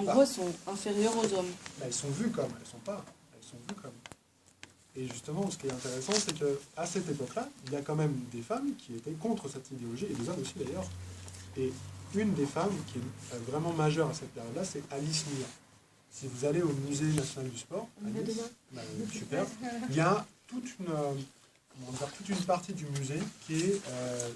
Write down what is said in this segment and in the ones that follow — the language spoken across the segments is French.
gros, elles sont inférieures aux hommes. Elles sont vues comme, elles sont pas. Elles sont vues comme. Et justement, ce qui est intéressant, c'est qu'à cette époque-là, il y a quand même des femmes qui étaient contre cette idéologie, et des hommes aussi d'ailleurs. Et une des femmes qui est vraiment majeure à cette période-là, c'est Alice Miller. Si vous allez au Musée national du sport, Alice, super, il y a toute une partie du musée qui est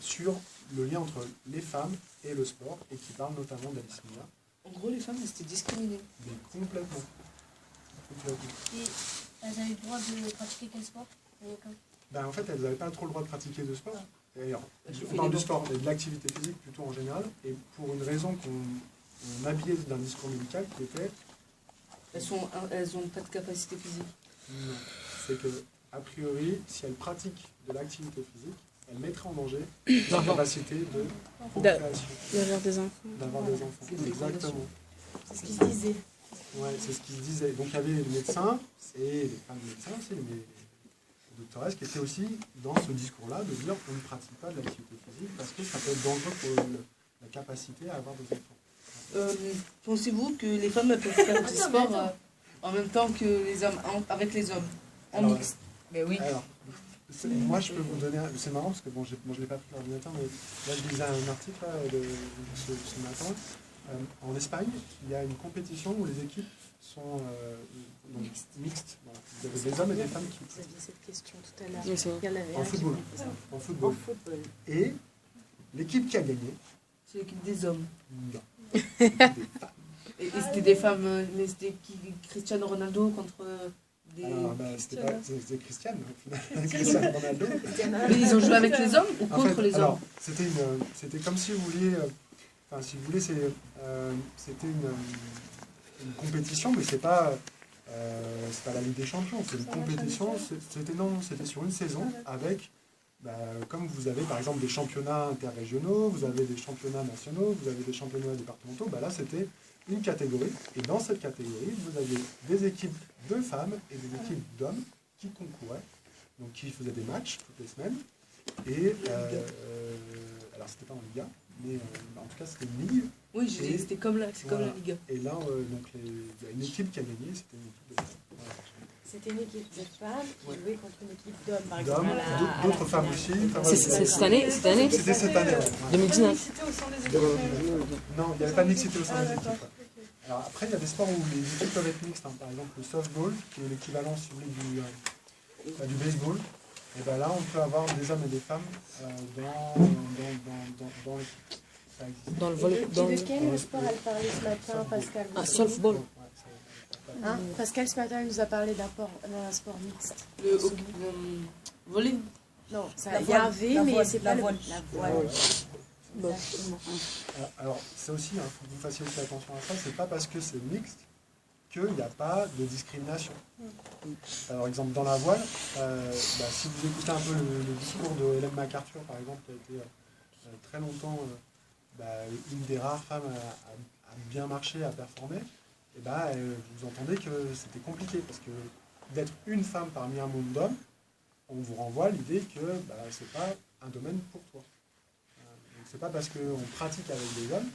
sur le lien entre les femmes et le sport, et qui parle notamment d'Alice Miller. En gros, les femmes, elles étaient discriminées. Mais complètement. Et elles avaient le droit de pratiquer quel sport? En fait, elles n'avaient pas trop le droit de pratiquer de sport. D'ailleurs, on parle du sport, mais de l'activité physique plutôt en général, et pour une raison qu'on habillait d'un discours médical qui était... Elles ont pas de capacité physique. Non. C'est que, a priori, si elles pratiquent de l'activité physique, elles mettraient en danger leur capacité de procréation. D'avoir des enfants. D'avoir des enfants, exactement. C'est ce qui se disait. Ouais, c'est ce qui se disait. Donc il y avait les médecins, et les femmes médecins aussi, les doctoresses, qui étaient aussi dans ce discours-là, de dire qu'on ne pratique pas de l'activité physique parce que ça peut être dangereux pour la capacité à avoir des enfants. Pensez-vous que les femmes peuvent faire du sport en même temps que les hommes, avec les hommes, en mixte? Mais oui. Alors, moi, je peux vous donner... C'est marrant parce que bon, je ne l'ai pas pris l'ordinateur, mais là, je lisais un article là, ce matin. En Espagne, il y a une compétition où les équipes sont mixtes. Voilà. Vous avez des hommes et des femmes qui... Vous aviez cette question tout à l'heure. En football. En football. Et l'équipe qui a gagné... C'est l'équipe des hommes. Non. Et c'était des femmes, mais c'était qui, Cristiano Ronaldo contre des... Alors, c'était Cristiano, au final. Cristiano Ronaldo. Mais ils ont joué avec les hommes ou contre les hommes? C'était comme si vous vouliez... si vous voulez, c'était une compétition, mais c'est pas la Ligue des Champions, c'est une compétition, c'était sur une saison avec, comme vous avez par exemple des championnats interrégionaux, vous avez des championnats nationaux, vous avez des championnats départementaux, là c'était une catégorie, et dans cette catégorie, vous aviez des équipes de femmes et des équipes d'hommes qui concouraient, donc qui faisaient des matchs toutes les semaines, et alors c'était pas en Liga, mais en tout cas c'était une ligue. Oui, c'était comme la Ligue. Et là, il y a une équipe qui a gagné, c'était une équipe de femmes. Voilà. C'était une équipe de femmes qui jouait contre une équipe d'hommes, par exemple. D'autres femmes aussi. C'est cette année? C'était cette année, ouais. 2019. Non, il n'y avait pas de mixité au sein des équipes. Ouais. Alors après, il y a des sports où les équipes peuvent être mixtes. Par exemple, le softball, qui est l'équivalent, si vous voulez, du baseball. Et là, on peut avoir des hommes et des femmes dans l'équipe. Dans le volley. De quel sport elle parlait ce matin, Pascal? Softball. Pascal, ce matin, elle nous a parlé d'un sport mixte. Le volley? Non, ça y avait, mais c'est pas la voile. Alors, c'est aussi, il faut que vous fassiez aussi attention à ça, c'est pas parce que c'est mixte qu'il n'y a pas de discrimination. Par exemple, dans la voile, si vous écoutez un peu le discours de Hélène MacArthur, par exemple, qui a été très longtemps une des rares femmes à bien marcher, à performer, vous entendez que c'était compliqué, parce que d'être une femme parmi un monde d'hommes, on vous renvoie à l'idée que c'est pas un domaine pour toi. Donc c'est pas parce qu'on pratique avec des hommes